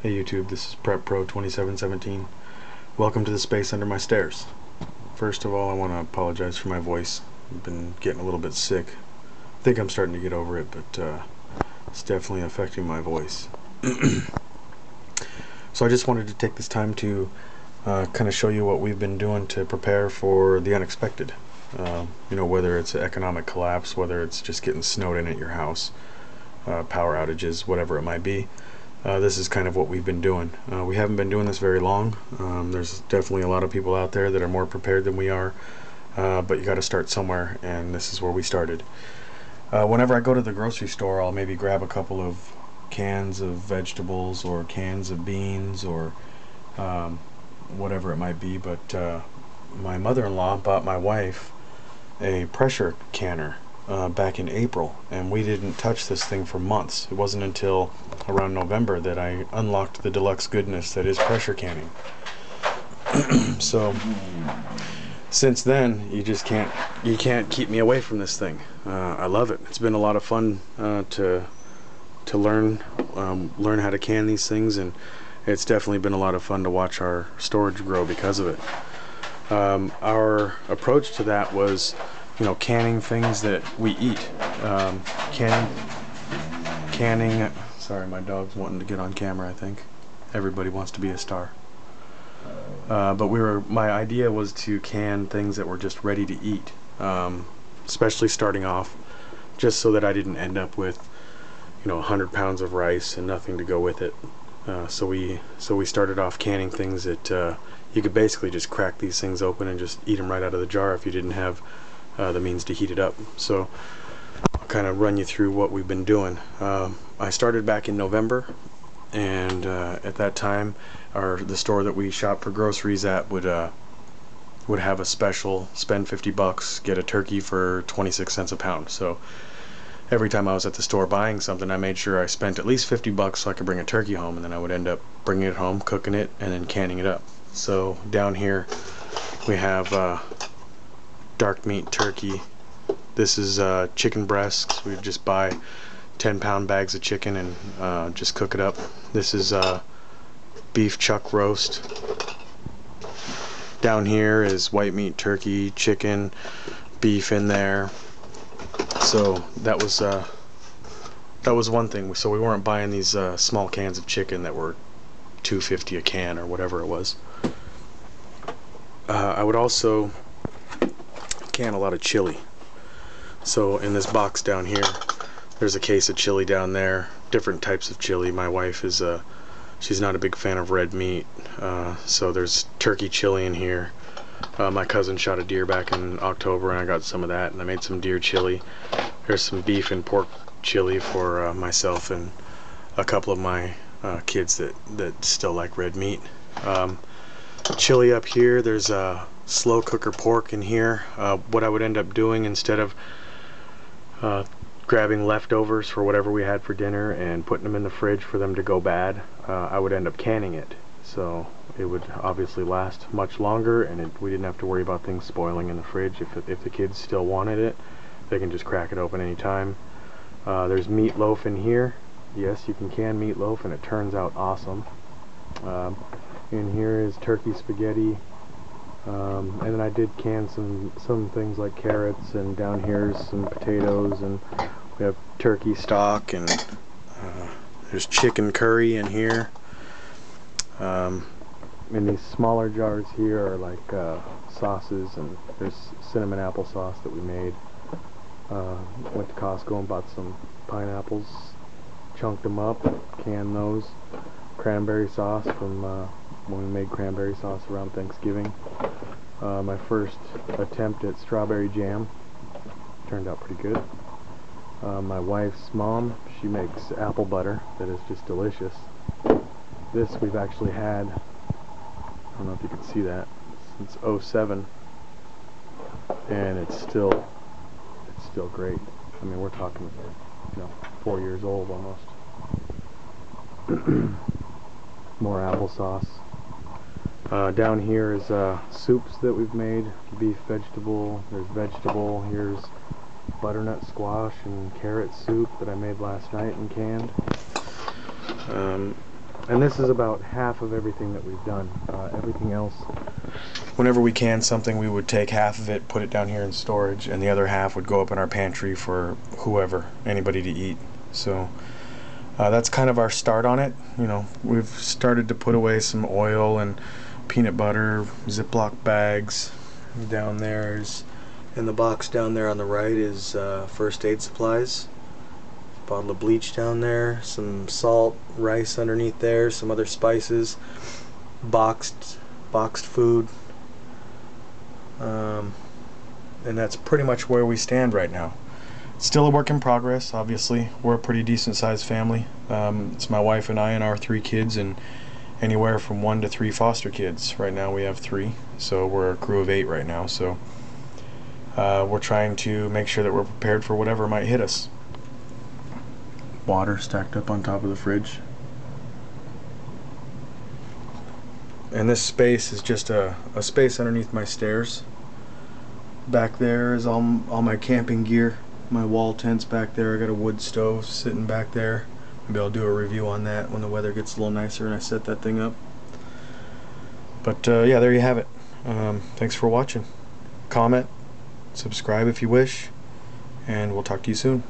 Hey YouTube, this is Prep Pro 2717. Welcome to the space under my stairs. First of all, I want to apologize for my voice. I've been getting a little bit sick. I think I'm starting to get over it, but it's definitely affecting my voice. So I just wanted to take this time to kind of show you what we've been doing to prepare for the unexpected. Whether it's an economic collapse, whether it's just getting snowed in at your house, power outages, whatever it might be. This is kind of what we've been doing. We haven't been doing this very long. There's definitely a lot of people out there that are more prepared than we are, but you got to start somewhere, and this is where we started. Whenever I go to the grocery store, I'll maybe grab a couple of cans of vegetables or cans of beans or whatever it might be, but my mother-in-law bought my wife a pressure canner back in April, and we didn't touch this thing for months. It wasn't until around November that I unlocked the deluxe goodness that is pressure canning. So since then, you can't keep me away from this thing. I love it. It's been a lot of fun to learn how to can these things, and it's definitely been a lot of fun to watch our storage grow because of it. Our approach to that was, canning things that we eat. Canning. Sorry, my dog's wanting to get on camera. I think everybody wants to be a star. But my idea was to can things that were just ready to eat, especially starting off, just so that I didn't end up with 100 pounds of rice and nothing to go with it. So we started off canning things that you could basically just crack these things open and just eat them right out of the jar if you didn't have the means to heat it up. So I'll kind of run you through what we've been doing. I started back in November, and at that time the store that we shop for groceries at would have a special: spend $50, get a turkey for 26 cents a pound. So every time I was at the store buying something, I made sure I spent at least $50 so I could bring a turkey home, and then I would end up bringing it home, cooking it, and then canning it up. So down here we have dark meat turkey. This is chicken breasts. We just buy 10-pound bags of chicken and just cook it up. This is beef chuck roast. Down here is white meat turkey, chicken, beef in there. So that was one thing. So we weren't buying these small cans of chicken that were $2.50 a can or whatever it was. I would also can a lot of chili. So in this box down here, there's a case of chili down there, different types of chili. My wife is she's not a big fan of red meat, so there's turkey chili in here. My cousin shot a deer back in October, and I got some of that, and I made some deer chili. There's some beef and pork chili for myself and a couple of my kids that still like red meat. Chili up here. There's a slow cooker pork in here. What I would end up doing, instead of grabbing leftovers for whatever we had for dinner and putting them in the fridge for them to go bad, I would end up canning it. So it would obviously last much longer, and we didn't have to worry about things spoiling in the fridge. If the kids still wanted it, they can just crack it open anytime. There's meatloaf in here. Yes, you can can meatloaf, and it turns out awesome. In here is turkey spaghetti, and then I did can some things like carrots, and down here's some potatoes, and we have turkey stock, and there's chicken curry in here. In these smaller jars here are like sauces, and there's cinnamon apple sauce that we made. Went to Costco and bought some pineapples, chunked them up, canned those. Cranberry sauce from when we made cranberry sauce around Thanksgiving. My first attempt at strawberry jam turned out pretty good. My wife's mom, she makes apple butter that is just delicious. This we've actually had, I don't know if you can see that, since '07, and it's still great. I mean, we're talking 4 years old almost. More applesauce. Down here is soups that we've made. Beef, vegetable. There's vegetable. Here's butternut squash and carrot soup that I made last night and canned. And this is about half of everything that we've done. Everything else, whenever we can something, we would take half of it, put it down here in storage, and the other half would go up in our pantry for whoever, anybody to eat. So that's kind of our start on it. You know, we've started to put away some oil and peanut butter, Ziploc bags. Down there's, in the box down there on the right is first aid supplies. Bottle of bleach down there, some salt, rice underneath there, some other spices, boxed food, and that's pretty much where we stand right now. Still a work in progress, obviously. We're a pretty decent sized family. It's my wife and I and our 3 kids, and anywhere from 1 to 3 foster kids. Right now we have 3, so we're a crew of 8 right now. So we're trying to make sure that we're prepared for whatever might hit us. Water stacked up on top of the fridge. And this space is just a space underneath my stairs. Back there is all my camping gear. My wall tent's back there. I got a wood stove sitting back there. Maybe I'll do a review on that when the weather gets a little nicer and I set that thing up. But yeah, there you have it. Thanks for watching. Comment, subscribe if you wish, and we'll talk to you soon.